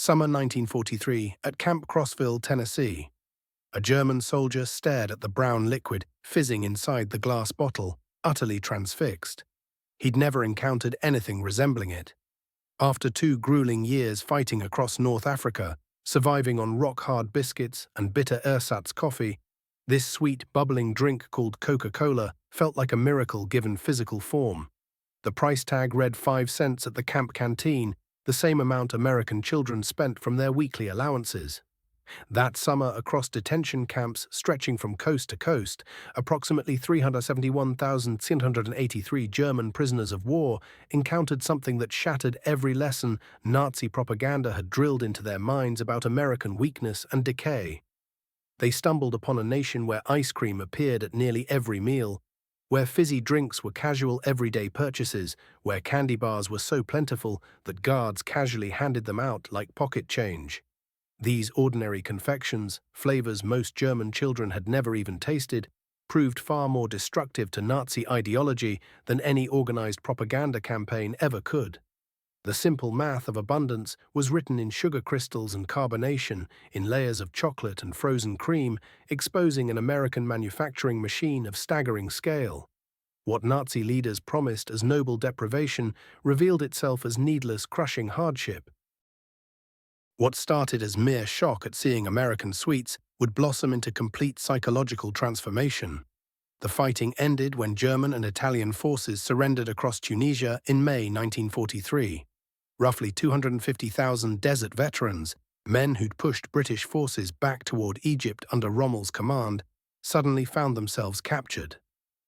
Summer 1943, at Camp Crossville, Tennessee. A German soldier stared at the brown liquid fizzing inside the glass bottle, utterly transfixed. He'd never encountered anything resembling it. After 2 grueling years fighting across North Africa, surviving on rock-hard biscuits and bitter ersatz coffee, this sweet, bubbling drink called Coca-Cola felt like a miracle given physical form. The price tag read 5 cents at the camp canteen, the same amount American children spent from their weekly allowances. That summer, across detention camps stretching from coast to coast, approximately 371,683 German prisoners of war encountered something that shattered every lesson Nazi propaganda had drilled into their minds about American weakness and decay. They stumbled upon a nation where ice cream appeared at nearly every meal, where fizzy drinks were casual everyday purchases, where candy bars were so plentiful that guards casually handed them out like pocket change. These ordinary confections, flavors most German children had never even tasted, proved far more destructive to Nazi ideology than any organized propaganda campaign ever could. The simple math of abundance was written in sugar crystals and carbonation, in layers of chocolate and frozen cream, exposing an American manufacturing machine of staggering scale. What Nazi leaders promised as noble deprivation revealed itself as needless, crushing hardship. What started as mere shock at seeing American sweets would blossom into complete psychological transformation. The fighting ended when German and Italian forces surrendered across Tunisia in May 1943. Roughly 250,000 desert veterans, men who'd pushed British forces back toward Egypt under Rommel's command, suddenly found themselves captured.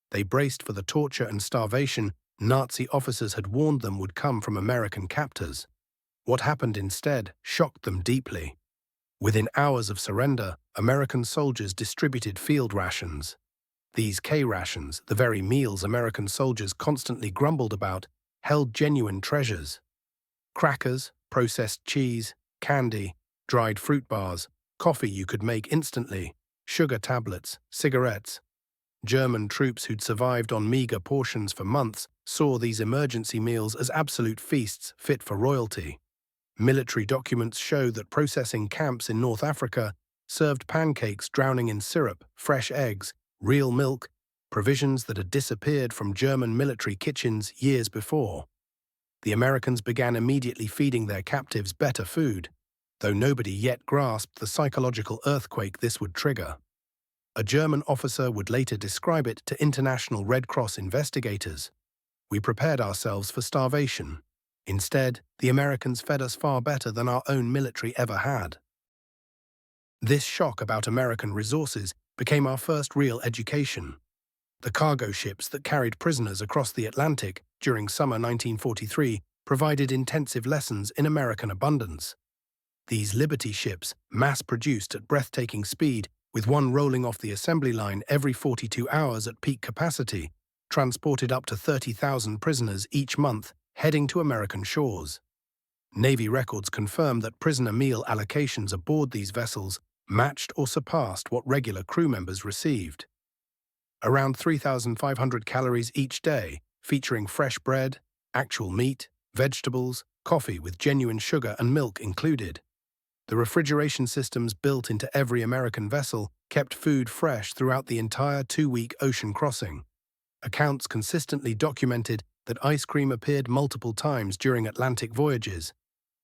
They braced for the torture and starvation Nazi officers had warned them would come from American captors. What happened instead shocked them deeply. Within hours of surrender, American soldiers distributed field rations. These K-rations, the very meals American soldiers constantly grumbled about, held genuine treasures. Crackers, processed cheese, candy, dried fruit bars, coffee you could make instantly, sugar tablets, cigarettes. German troops who'd survived on meager portions for months saw these emergency meals as absolute feasts fit for royalty. Military documents show that processing camps in North Africa served pancakes drowning in syrup, fresh eggs, real milk, provisions that had disappeared from German military kitchens years before. The Americans began immediately feeding their captives better food, though nobody yet grasped the psychological earthquake this would trigger. A German officer would later describe it to International Red Cross investigators. "We prepared ourselves for starvation. Instead, the Americans fed us far better than our own military ever had." This shock about American resources became our first real education. The cargo ships that carried prisoners across the Atlantic during summer 1943 provided intensive lessons in American abundance. These Liberty ships, mass-produced at breathtaking speed, with one rolling off the assembly line every 42 hours at peak capacity, transported up to 30,000 prisoners each month, heading to American shores. Navy records confirm that prisoner meal allocations aboard these vessels matched or surpassed what regular crew members received. Around 3,500 calories each day, featuring fresh bread, actual meat, vegetables, coffee with genuine sugar and milk included. The refrigeration systems built into every American vessel kept food fresh throughout the entire 2-week ocean crossing. Accounts consistently documented that ice cream appeared multiple times during Atlantic voyages.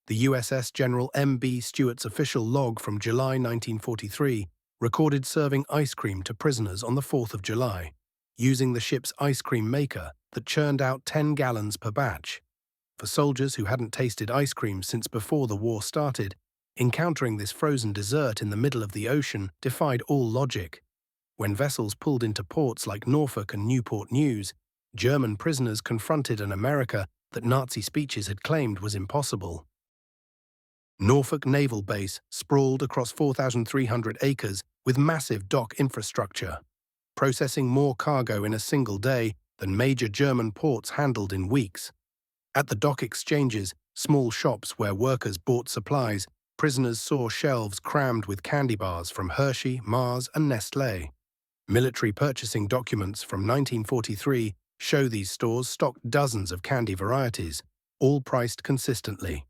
The USS General M.B. Stewart's official log from July 1943 recorded serving ice cream to prisoners on the 4th of July, using the ship's ice cream maker that churned out 10 gallons per batch. For soldiers who hadn't tasted ice cream since before the war started, encountering this frozen dessert in the middle of the ocean defied all logic. When vessels pulled into ports like Norfolk and Newport News, German prisoners confronted an America that Nazi speeches had claimed was impossible. Norfolk Naval Base sprawled across 4,300 acres with massive dock infrastructure, processing more cargo in a single day than major German ports handled in weeks. At the dock exchanges, small shops where workers bought supplies, prisoners saw shelves crammed with candy bars from Hershey, Mars, and Nestlé. Military purchasing documents from 1943 show these stores stocked dozens of candy varieties, all priced consistently.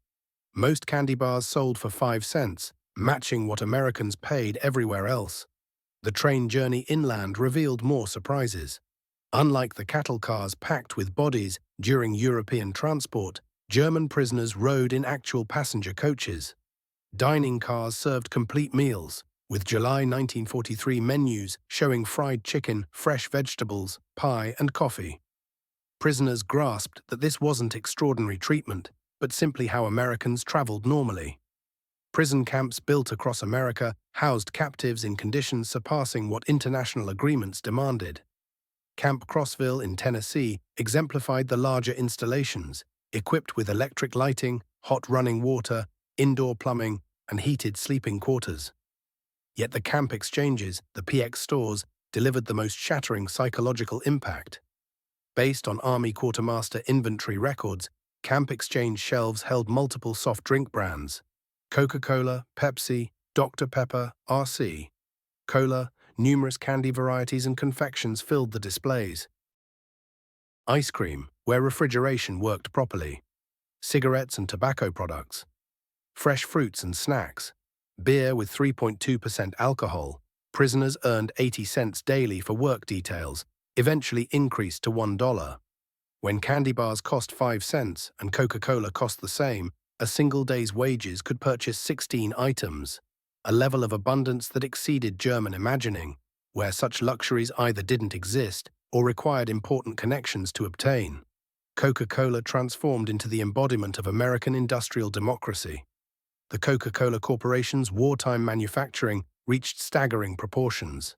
Most candy bars sold for 5 cents, matching what Americans paid everywhere else. The train journey inland revealed more surprises. Unlike the cattle cars packed with bodies during European transport, German prisoners rode in actual passenger coaches. Dining cars served complete meals, with July 1943 menus showing fried chicken, fresh vegetables, pie, and coffee. Prisoners grasped that this wasn't extraordinary treatment, but simply how Americans traveled normally. Prison camps built across America housed captives in conditions surpassing what international agreements demanded. Camp Crossville in Tennessee exemplified the larger installations, equipped with electric lighting, hot running water, indoor plumbing, and heated sleeping quarters. Yet the camp exchanges, the PX stores, delivered the most shattering psychological impact. Based on Army Quartermaster inventory records, camp exchange shelves held multiple soft drink brands: Coca-Cola, Pepsi, Dr. Pepper, RC, Cola. Numerous candy varieties and confections filled the displays. Ice cream, where refrigeration worked properly. Cigarettes and tobacco products. Fresh fruits and snacks. Beer with 3.2% alcohol. Prisoners earned 80 cents daily for work details, eventually increased to $1. When candy bars cost 5 cents and Coca-Cola cost the same, a single day's wages could purchase 16 items, a level of abundance that exceeded German imagining, where such luxuries either didn't exist or required important connections to obtain. Coca-Cola transformed into the embodiment of American industrial democracy. The Coca-Cola Corporation's wartime manufacturing reached staggering proportions.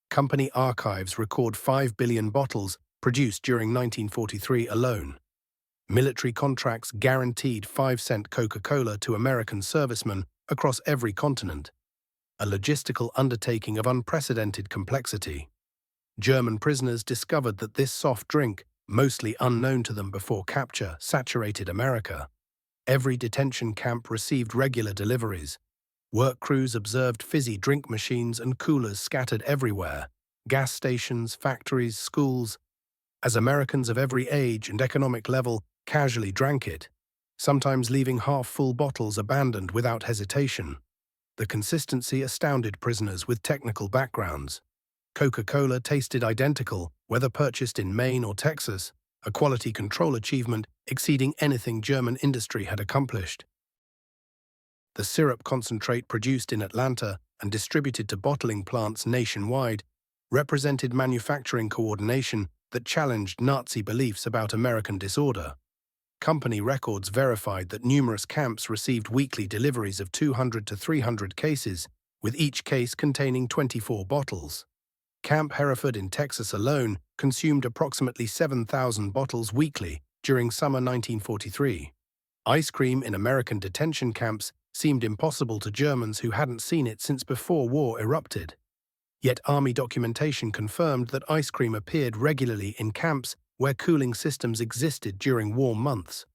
Company archives record 5 billion bottles produced during 1943 alone. Military contracts guaranteed 5-cent Coca-Cola to American servicemen across every continent, a logistical undertaking of unprecedented complexity. German prisoners discovered that this soft drink, mostly unknown to them before capture, saturated America. Every detention camp received regular deliveries. Work crews observed fizzy drink machines and coolers scattered everywhere, gas stations, factories, schools, as Americans of every age and economic level casually drank it, sometimes leaving half-full bottles abandoned without hesitation. The consistency astounded prisoners with technical backgrounds. Coca-Cola tasted identical, whether purchased in Maine or Texas, a quality control achievement exceeding anything German industry had accomplished. The syrup concentrate produced in Atlanta and distributed to bottling plants nationwide represented manufacturing coordination that challenged Nazi beliefs about American disorder. Company records verified that numerous camps received weekly deliveries of 200 to 300 cases, with each case containing 24 bottles. Camp Hereford in Texas alone consumed approximately 7,000 bottles weekly during summer 1943. Ice cream in American detention camps seemed impossible to Germans who hadn't seen it since before war erupted. Yet Army documentation confirmed that ice cream appeared regularly in camps where cooling systems existed during warm months.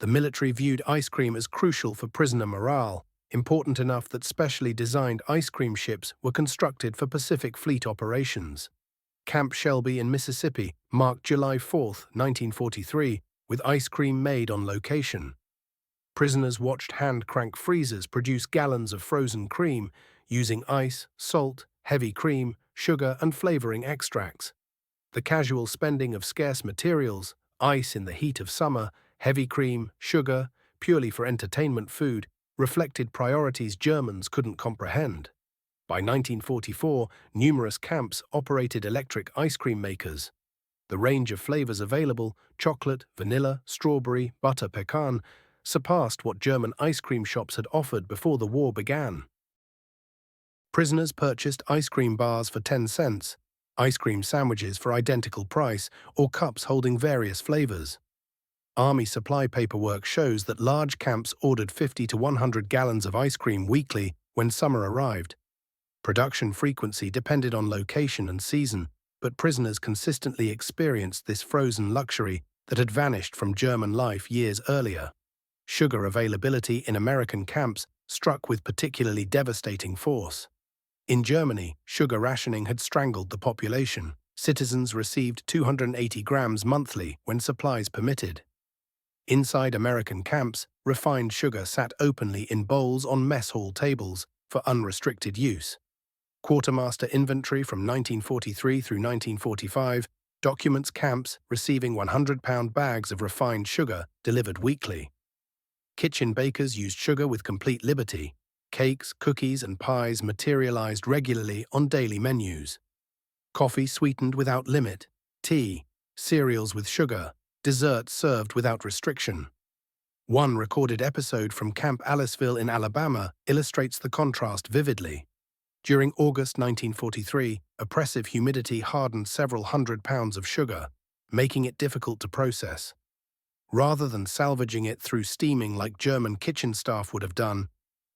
The military viewed ice cream as crucial for prisoner morale, important enough that specially designed ice cream ships were constructed for Pacific Fleet operations. Camp Shelby in Mississippi marked July 4, 1943, with ice cream made on location. Prisoners watched hand-crank freezers produce gallons of frozen cream using ice, salt, heavy cream, sugar, and flavoring extracts. The casual spending of scarce materials, ice in the heat of summer, heavy cream, sugar, purely for entertainment food, reflected priorities Germans couldn't comprehend. By 1944, numerous camps operated electric ice cream makers. The range of flavors available, chocolate, vanilla, strawberry, butter, pecan, surpassed what German ice cream shops had offered before the war began. Prisoners purchased ice cream bars for 10 cents, ice cream sandwiches for identical price, or cups holding various flavors. Army supply paperwork shows that large camps ordered 50 to 100 gallons of ice cream weekly when summer arrived. Production frequency depended on location and season, but prisoners consistently experienced this frozen luxury that had vanished from German life years earlier. Sugar availability in American camps struck with particularly devastating force. In Germany, sugar rationing had strangled the population. Citizens received 280 grams monthly when supplies permitted. Inside American camps, refined sugar sat openly in bowls on mess hall tables for unrestricted use. Quartermaster inventory from 1943 through 1945 documents camps receiving 100-pound bags of refined sugar delivered weekly. Kitchen bakers used sugar with complete liberty. Cakes, cookies, and pies materialized regularly on daily menus. Coffee sweetened without limit, tea, cereals with sugar, desserts served without restriction. One recorded episode from Camp Aliceville in Alabama illustrates the contrast vividly. During August 1943, oppressive humidity hardened several hundred pounds of sugar, making it difficult to process. Rather than salvaging it through steaming like German kitchen staff would have done,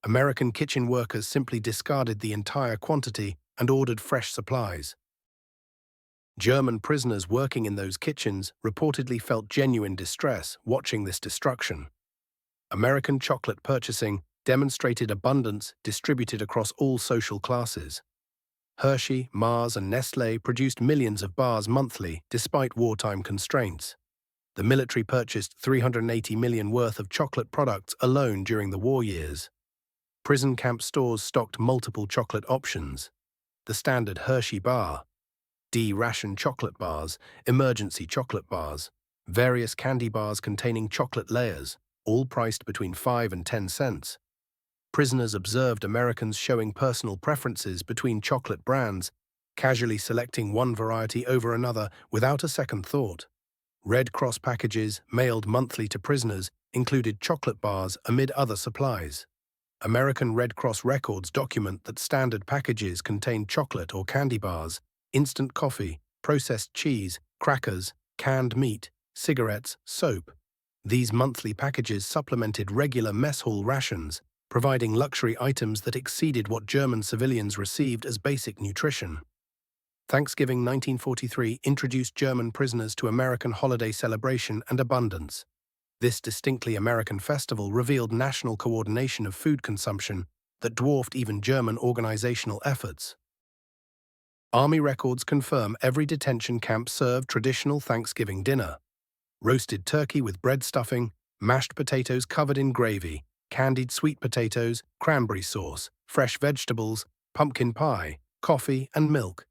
American kitchen workers simply discarded the entire quantity and ordered fresh supplies. German prisoners working in those kitchens reportedly felt genuine distress watching this destruction. American chocolate purchasing demonstrated abundance distributed across all social classes. Hershey, Mars, and Nestlé produced millions of bars monthly despite wartime constraints. The military purchased $380 million worth of chocolate products alone during the war years. Prison camp stores stocked multiple chocolate options: the standard Hershey bar, D-ration chocolate bars, emergency chocolate bars, various candy bars containing chocolate layers, all priced between 5 and 10 cents. Prisoners observed Americans showing personal preferences between chocolate brands, casually selecting one variety over another without a second thought. Red Cross packages, mailed monthly to prisoners, included chocolate bars amid other supplies. American Red Cross records document that standard packages contained chocolate or candy bars, instant coffee, processed cheese, crackers, canned meat, cigarettes, soap. These monthly packages supplemented regular mess hall rations, providing luxury items that exceeded what German civilians received as basic nutrition. Thanksgiving 1943 introduced German prisoners to American holiday celebration and abundance. This distinctly American festival revealed national coordination of food consumption that dwarfed even German organizational efforts. Army records confirm every detention camp served traditional Thanksgiving dinner: roasted turkey with bread stuffing, mashed potatoes covered in gravy, candied sweet potatoes, cranberry sauce, fresh vegetables, pumpkin pie, coffee, and milk.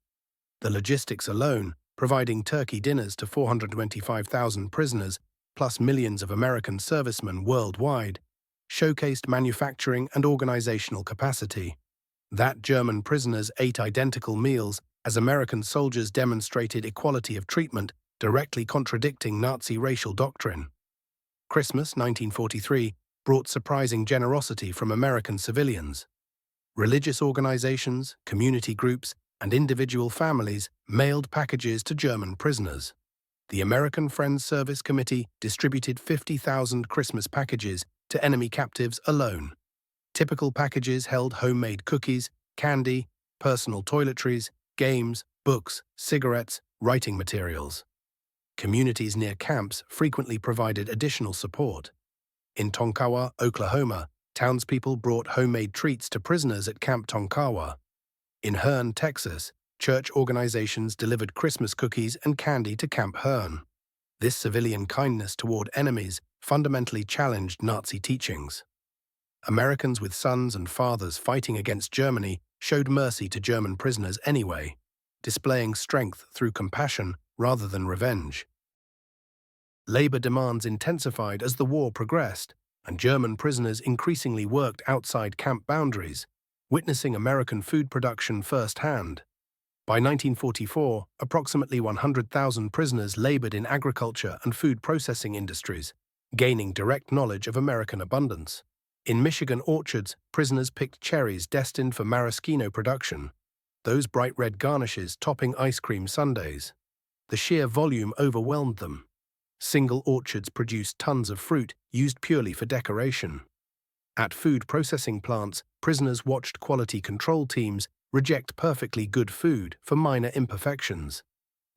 The logistics alone, providing turkey dinners to 425,000 prisoners, plus millions of American servicemen worldwide, showcased manufacturing and organizational capacity. That German prisoners ate identical meals as American soldiers demonstrated equality of treatment, directly contradicting Nazi racial doctrine. Christmas 1943 brought surprising generosity from American civilians. Religious organizations, community groups, and individual families mailed packages to German prisoners. The American Friends Service Committee distributed 50,000 Christmas packages to enemy captives alone. Typical packages held homemade cookies, candy, personal toiletries, games, books, cigarettes, writing materials. Communities near camps frequently provided additional support. In Tonkawa, Oklahoma, townspeople brought homemade treats to prisoners at Camp Tonkawa. In Hearne, Texas, church organizations delivered Christmas cookies and candy to Camp Hearne. This civilian kindness toward enemies fundamentally challenged Nazi teachings. Americans with sons and fathers fighting against Germany showed mercy to German prisoners anyway, displaying strength through compassion rather than revenge. Labor demands intensified as the war progressed, and German prisoners increasingly worked outside camp boundaries, witnessing American food production firsthand. By 1944, approximately 100,000 prisoners labored in agriculture and food processing industries, gaining direct knowledge of American abundance. In Michigan orchards, prisoners picked cherries destined for maraschino production, those bright red garnishes topping ice cream sundaes. The sheer volume overwhelmed them. Single orchards produced tons of fruit used purely for decoration. At food processing plants, prisoners watched quality control teams reject perfectly good food for minor imperfections.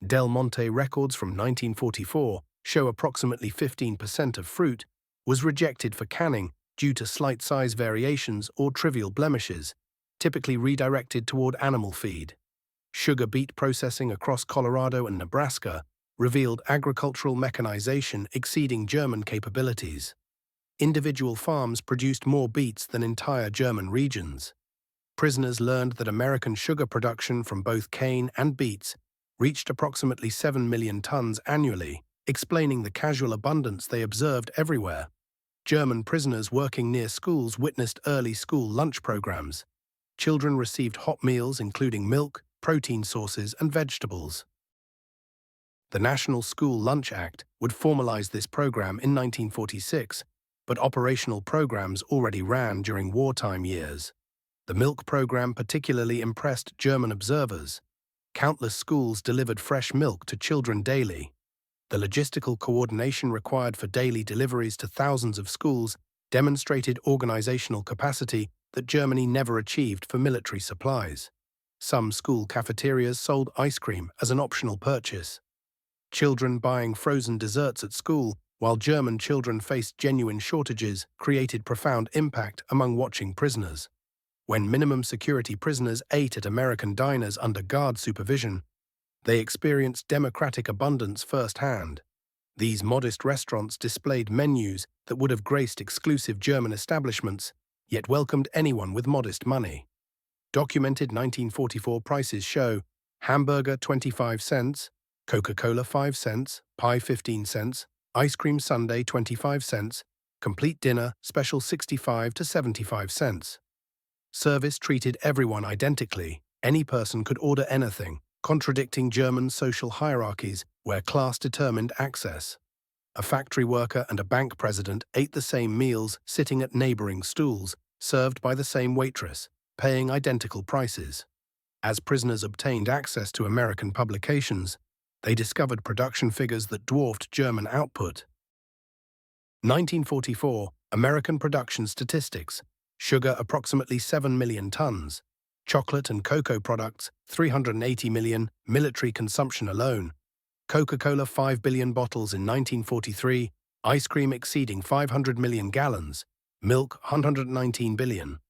Del Monte records from 1944 show approximately 15% of fruit was rejected for canning due to slight size variations or trivial blemishes, typically redirected toward animal feed. Sugar beet processing across Colorado and Nebraska revealed agricultural mechanization exceeding German capabilities. Individual farms produced more beets than entire German regions. Prisoners learned that American sugar production from both cane and beets reached approximately 7 million tons annually, explaining the casual abundance they observed everywhere. German prisoners working near schools witnessed early school lunch programs. Children received hot meals including milk, protein sources, and vegetables. The National School Lunch Act would formalize this program in 1946, but operational programs already ran during wartime years. The milk program particularly impressed German observers. Countless schools delivered fresh milk to children daily. The logistical coordination required for daily deliveries to thousands of schools demonstrated organizational capacity that Germany never achieved for military supplies. Some school cafeterias sold ice cream as an optional purchase. Children buying frozen desserts at school, while German children faced genuine shortages, created profound impact among watching prisoners. When minimum security prisoners ate at American diners under guard supervision, they experienced democratic abundance firsthand. These modest restaurants displayed menus that would have graced exclusive German establishments, yet welcomed anyone with modest money. Documented 1944 prices show hamburger 25 cents, Coca-Cola 5 cents, pie 15 cents, ice cream sundae 25 cents, complete dinner special 65 to 75 cents. Service treated everyone identically. Any person could order anything, contradicting German social hierarchies where class determined access. A factory worker and a bank president ate the same meals sitting at neighboring stools, served by the same waitress, paying identical prices. As prisoners obtained access to American publications, they discovered production figures that dwarfed German output. 1944, American production statistics. Sugar approximately 7 million tons. Chocolate and cocoa products, 380 million, military consumption alone. Coca-Cola 5 billion bottles in 1943, ice cream exceeding 500 million gallons, milk 119 billion.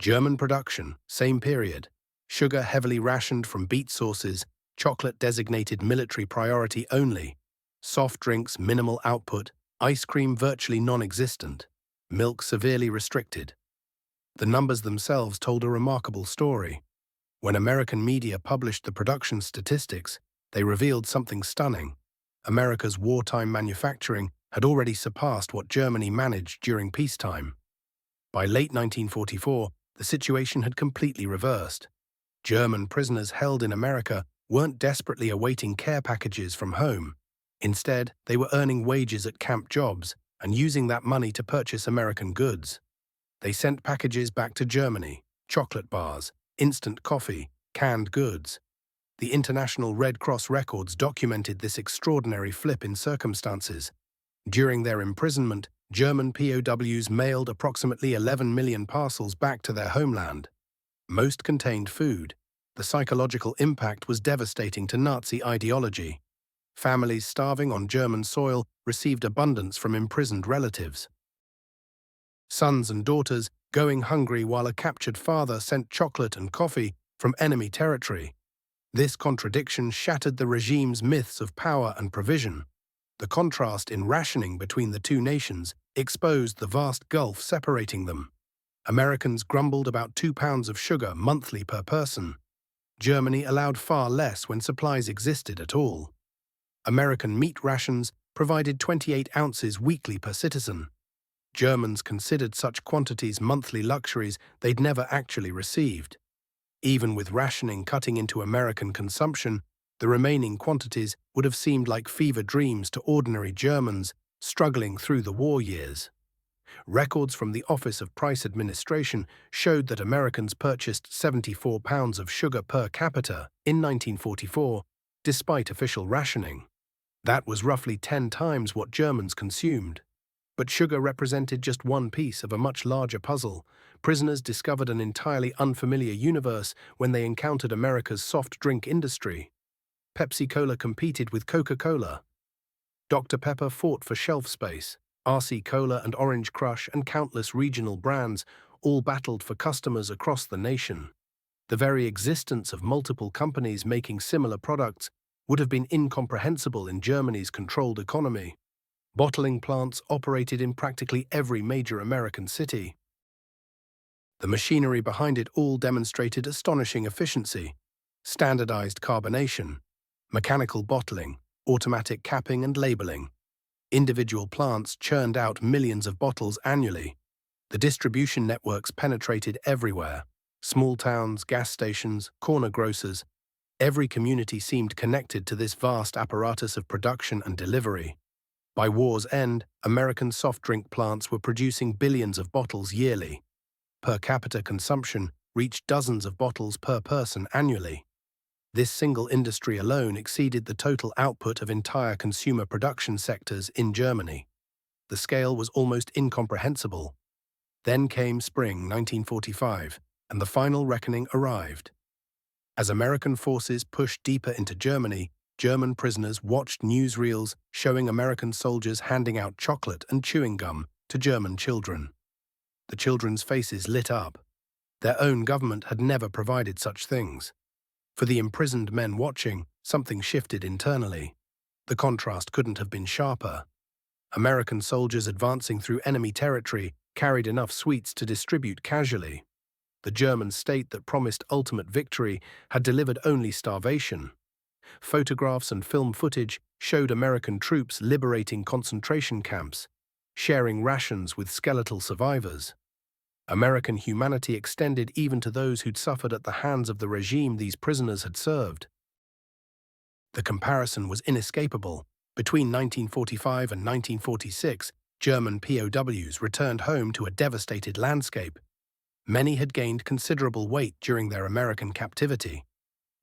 German production, same period. Sugar heavily rationed from beet sources, chocolate designated military priority only. Soft drinks minimal output, ice cream virtually non-existent. Milk severely restricted. The numbers themselves told a remarkable story. When American media published the production statistics, they revealed something stunning. America's wartime manufacturing had already surpassed what Germany managed during peacetime. By late 1944, the situation had completely reversed. German prisoners held in America weren't desperately awaiting care packages from home. Instead, they were earning wages at camp jobs and using that money to purchase American goods. They sent packages back to Germany, chocolate bars, instant coffee, canned goods. The International Red Cross records documented this extraordinary flip in circumstances. During their imprisonment, German POWs mailed approximately 11 million parcels back to their homeland. Most contained food. The psychological impact was devastating to Nazi ideology. Families starving on German soil received abundance from imprisoned relatives. Sons and daughters going hungry while a captured father sent chocolate and coffee from enemy territory. This contradiction shattered the regime's myths of power and provision. The contrast in rationing between the two nations exposed the vast gulf separating them. Americans grumbled about 2 pounds of sugar monthly per person. Germany allowed far less when supplies existed at all. American meat rations provided 28 ounces weekly per citizen. Germans considered such quantities monthly luxuries they'd never actually received. Even with rationing cutting into American consumption, the remaining quantities would have seemed like fever dreams to ordinary Germans struggling through the war years. Records from the Office of Price Administration showed that Americans purchased 74 pounds of sugar per capita in 1944, despite official rationing. That was roughly 10 times what Germans consumed. But sugar represented just one piece of a much larger puzzle. Prisoners discovered an entirely unfamiliar universe when they encountered America's soft drink industry. Pepsi-Cola competed with Coca-Cola. Dr. Pepper fought for shelf space. RC Cola and Orange Crush and countless regional brands all battled for customers across the nation. The very existence of multiple companies making similar products would have been incomprehensible in Germany's controlled economy. Bottling plants operated in practically every major American city. The machinery behind it all demonstrated astonishing efficiency: standardized carbonation, mechanical bottling, automatic capping and labeling. Individual plants churned out millions of bottles annually. The distribution networks penetrated everywhere: small towns, gas stations, corner grocers. Every community seemed connected to this vast apparatus of production and delivery. By war's end, American soft drink plants were producing billions of bottles yearly. Per capita consumption reached dozens of bottles per person annually. This single industry alone exceeded the total output of entire consumer production sectors in Germany. The scale was almost incomprehensible. Then came spring 1945, and the final reckoning arrived. As American forces pushed deeper into Germany, German prisoners watched newsreels showing American soldiers handing out chocolate and chewing gum to German children. The children's faces lit up. Their own government had never provided such things. For the imprisoned men watching, something shifted internally. The contrast couldn't have been sharper. American soldiers advancing through enemy territory carried enough sweets to distribute casually. The German state that promised ultimate victory had delivered only starvation. Photographs and film footage showed American troops liberating concentration camps, sharing rations with skeletal survivors. American humanity extended even to those who'd suffered at the hands of the regime these prisoners had served. The comparison was inescapable. Between 1945 and 1946, German POWs returned home to a devastated landscape. Many had gained considerable weight during their American captivity.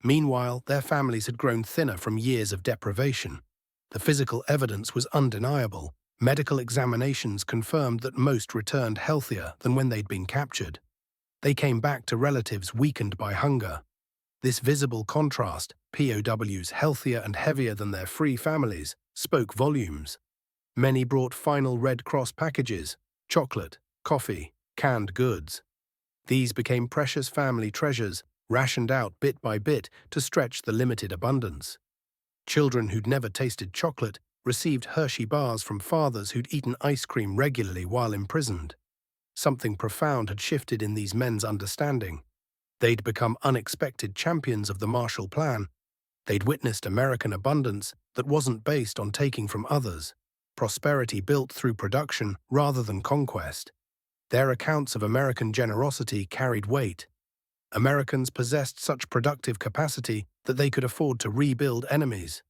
Meanwhile, their families had grown thinner from years of deprivation. The physical evidence was undeniable. Medical examinations confirmed that most returned healthier than when they'd been captured. They came back to relatives weakened by hunger. This visible contrast, POWs healthier and heavier than their free families, spoke volumes. Many brought final Red Cross packages: chocolate, coffee, canned goods. These became precious family treasures, rationed out bit by bit to stretch the limited abundance. Children who'd never tasted chocolate received Hershey bars from fathers who'd eaten ice cream regularly while imprisoned. Something profound had shifted in these men's understanding. They'd become unexpected champions of the Marshall Plan. They'd witnessed American abundance that wasn't based on taking from others, prosperity built through production rather than conquest. Their accounts of American generosity carried weight. Americans possessed such productive capacity that they could afford to rebuild enemies.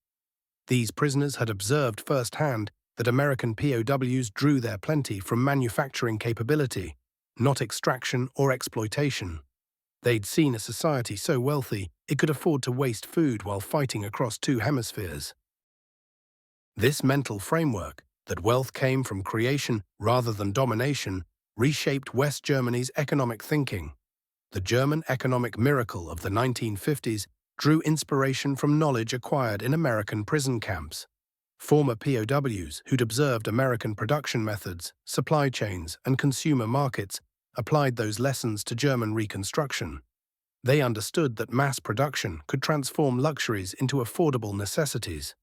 These prisoners had observed firsthand that American POWs drew their plenty from manufacturing capability, not extraction or exploitation. They'd seen a society so wealthy it could afford to waste food while fighting across two hemispheres. This mental framework, that wealth came from creation rather than domination, reshaped West Germany's economic thinking. The German economic miracle of the 1950s drew inspiration from knowledge acquired in American prison camps. Former POWs who'd observed American production methods, supply chains, and consumer markets applied those lessons to German reconstruction. They understood that mass production could transform luxuries into affordable necessities.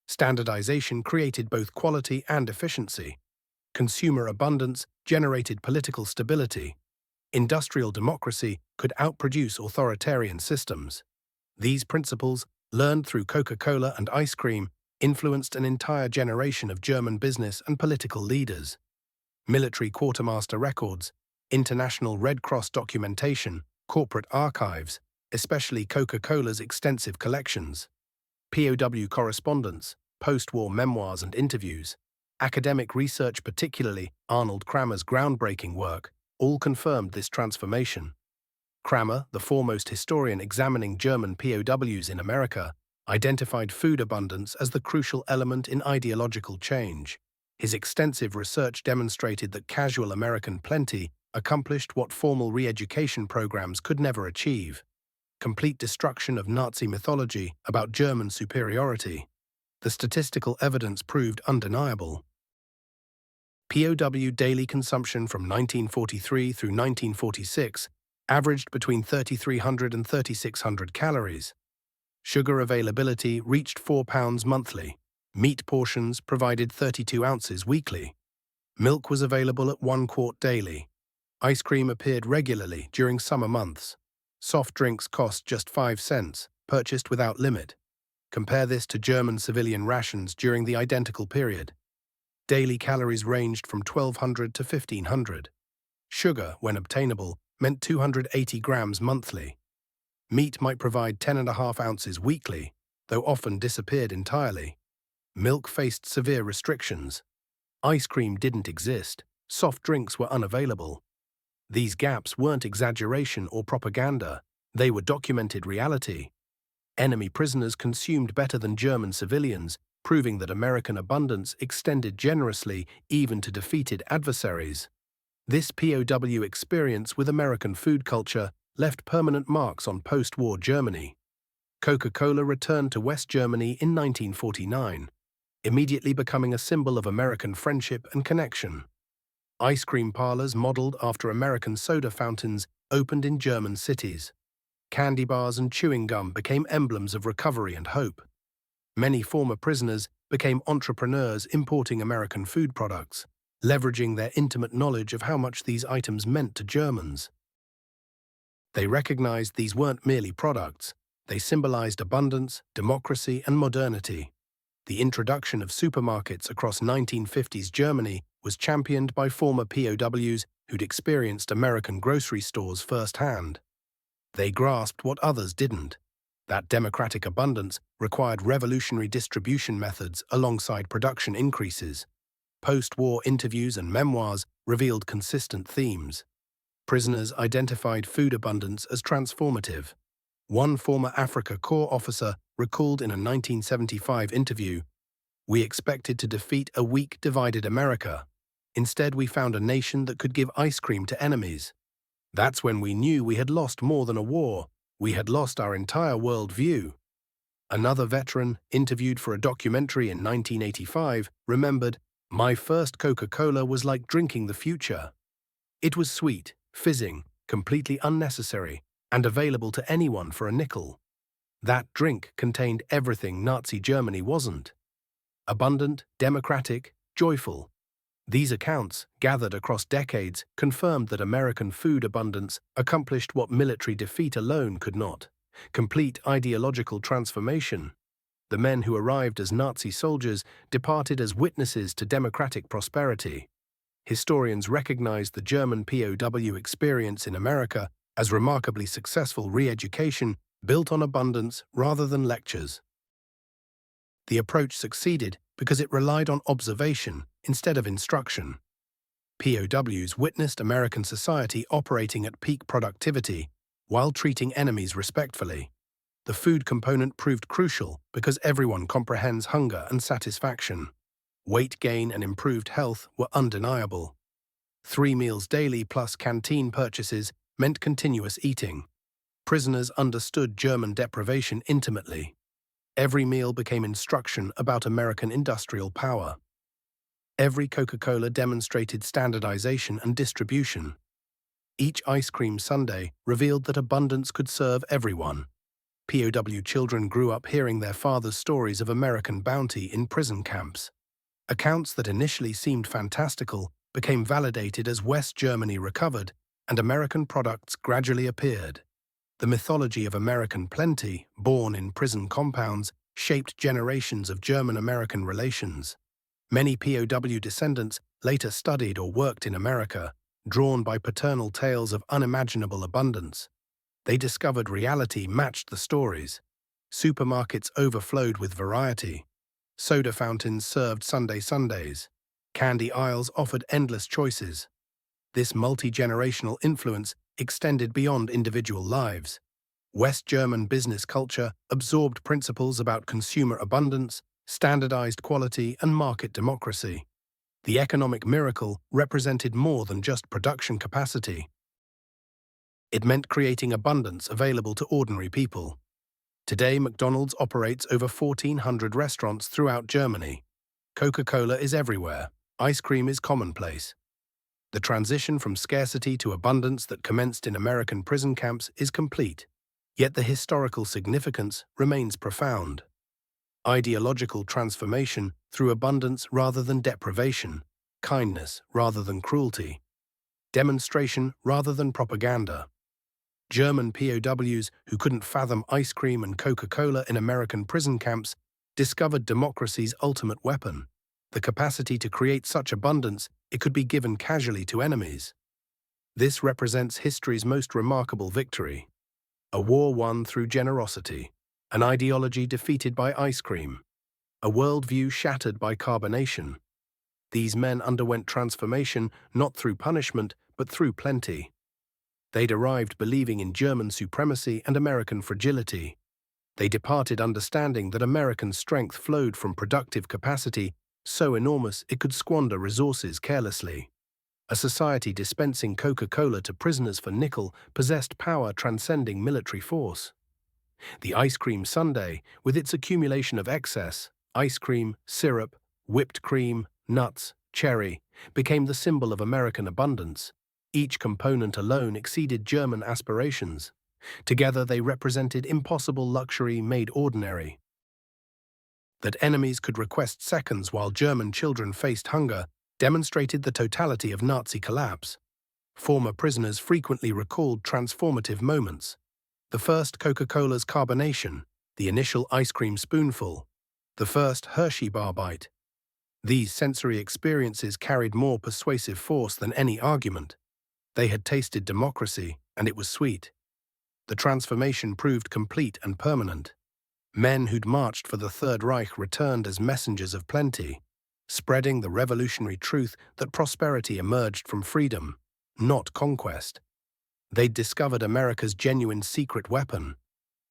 Standardization created both quality and efficiency. Consumer abundance generated political stability. Industrial democracy could outproduce authoritarian systems. These principles, learned through Coca-Cola and ice cream, influenced an entire generation of German business and political leaders. Military quartermaster records, international Red Cross documentation, corporate archives, especially Coca-Cola's extensive collections, POW correspondence, post-war memoirs and interviews, academic research, particularly Arnold Kramer's groundbreaking work, all confirmed this transformation. Kramer, the foremost historian examining German POWs in America, identified food abundance as the crucial element in ideological change. His extensive research demonstrated that casual American plenty accomplished what formal re-education programs could never achieve: complete destruction of Nazi mythology about German superiority. The statistical evidence proved undeniable. POW daily consumption from 1943 through 1946 averaged between 3,300 and 3,600 calories. Sugar availability reached 4 pounds monthly. Meat portions provided 32 ounces weekly. Milk was available at 1 quart daily. Ice cream appeared regularly during summer months. Soft drinks cost just 5 cents, purchased without limit. Compare this to German civilian rations during the identical period. Daily calories ranged from 1,200 to 1,500. Sugar, when obtainable, meant 280 grams monthly. Meat might provide 10.5 ounces weekly, though often disappeared entirely. Milk faced severe restrictions. Ice cream didn't exist. Soft drinks were unavailable. These gaps weren't exaggeration or propaganda. They were documented reality. Enemy prisoners consumed better than German civilians, proving that American abundance extended generously even to defeated adversaries. This POW experience with American food culture left permanent marks on post-war Germany. Coca-Cola returned to West Germany in 1949, immediately becoming a symbol of American friendship and connection. Ice cream parlors modeled after American soda fountains opened in German cities. Candy bars and chewing gum became emblems of recovery and hope. Many former prisoners became entrepreneurs importing American food products, leveraging their intimate knowledge of how much these items meant to Germans. They recognized these weren't merely products, they symbolized abundance, democracy, and modernity. The introduction of supermarkets across 1950s Germany was championed by former POWs who'd experienced American grocery stores firsthand. They grasped what others didn't. That democratic abundance required revolutionary distribution methods alongside production increases. Post-war interviews and memoirs revealed consistent themes. Prisoners identified food abundance as transformative. One former Africa Corps officer recalled in a 1975 interview, "We expected to defeat a weak, divided America. Instead, we found a nation that could give ice cream to enemies. That's when we knew we had lost more than a war. We had lost our entire world view." Another veteran, interviewed for a documentary in 1985, remembered, "My first Coca-Cola was like drinking the future. It was sweet, fizzing, completely unnecessary, and available to anyone for a nickel. That drink contained everything Nazi Germany wasn't. Abundant, democratic, joyful." These accounts, gathered across decades, confirmed that American food abundance accomplished what military defeat alone could not: complete ideological transformation. The men who arrived as Nazi soldiers departed as witnesses to democratic prosperity. Historians recognize the German POW experience in America as remarkably successful re-education built on abundance rather than lectures. The approach succeeded because it relied on observation instead of instruction. POWs witnessed American society operating at peak productivity while treating enemies respectfully. The food component proved crucial because everyone comprehends hunger and satisfaction. Weight gain and improved health were undeniable. 3 meals daily plus canteen purchases meant continuous eating. Prisoners understood German deprivation intimately. Every meal became instruction about American industrial power. Every Coca-Cola demonstrated standardization and distribution. Each ice cream sundae revealed that abundance could serve everyone. POW children grew up hearing their fathers' stories of American bounty in prison camps. Accounts that initially seemed fantastical became validated as West Germany recovered and American products gradually appeared. The mythology of American plenty, born in prison compounds, shaped generations of German-American relations. Many POW descendants later studied or worked in America, drawn by paternal tales of unimaginable abundance. They discovered reality matched the stories. Supermarkets overflowed with variety. Soda fountains served Sunday Sundays. Candy aisles offered endless choices. This multi-generational influence extended beyond individual lives. West German business culture absorbed principles about consumer abundance, standardized quality, and market democracy. The economic miracle represented more than just production capacity. It meant creating abundance available to ordinary people. Today, McDonald's operates over 1,400 restaurants throughout Germany. Coca-Cola is everywhere. Ice cream is commonplace. The transition from scarcity to abundance that commenced in American prison camps is complete. Yet the historical significance remains profound. Ideological transformation through abundance rather than deprivation, kindness rather than cruelty, demonstration rather than propaganda. German POWs who couldn't fathom ice cream and Coca-Cola in American prison camps discovered democracy's ultimate weapon, the capacity to create such abundance it could be given casually to enemies. This represents history's most remarkable victory, a war won through generosity, an ideology defeated by ice cream, a worldview shattered by carbonation. These men underwent transformation not through punishment but through plenty. They'd arrived believing in German supremacy and American fragility. They departed understanding that American strength flowed from productive capacity so enormous it could squander resources carelessly. A society dispensing Coca-Cola to prisoners for nickel possessed power transcending military force. The ice cream sundae, with its accumulation of excess, ice cream, syrup, whipped cream, nuts, cherry, became the symbol of American abundance. Each component alone exceeded German aspirations. Together they represented impossible luxury made ordinary. That enemies could request seconds while German children faced hunger demonstrated the totality of Nazi collapse. Former prisoners frequently recalled transformative moments. The first Coca-Cola's carbonation, the initial ice cream spoonful, the first Hershey bar bite. These sensory experiences carried more persuasive force than any argument. They had tasted democracy, and it was sweet. The transformation proved complete and permanent. Men who'd marched for the Third Reich returned as messengers of plenty, spreading the revolutionary truth that prosperity emerged from freedom, not conquest. They'd discovered America's genuine secret weapon,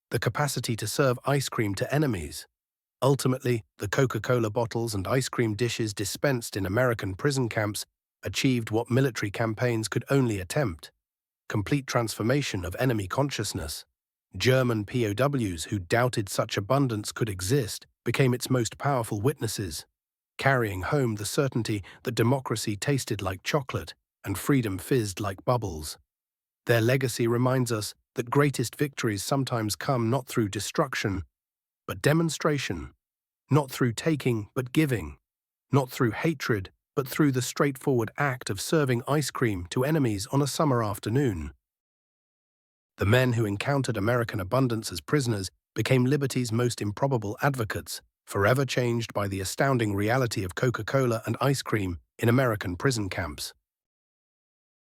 the capacity to serve ice cream to enemies. Ultimately, the Coca-Cola bottles and ice cream dishes dispensed in American prison camps achieved what military campaigns could only attempt: complete transformation of enemy consciousness. German POWs who doubted such abundance could exist became its most powerful witnesses, carrying home the certainty that democracy tasted like chocolate and freedom fizzed like bubbles. Their legacy reminds us that greatest victories sometimes come not through destruction, but demonstration, not through taking but giving, not through hatred but through the straightforward act of serving ice cream to enemies on a summer afternoon. The men who encountered American abundance as prisoners became liberty's most improbable advocates, forever changed by the astounding reality of Coca-Cola and ice cream in American prison camps.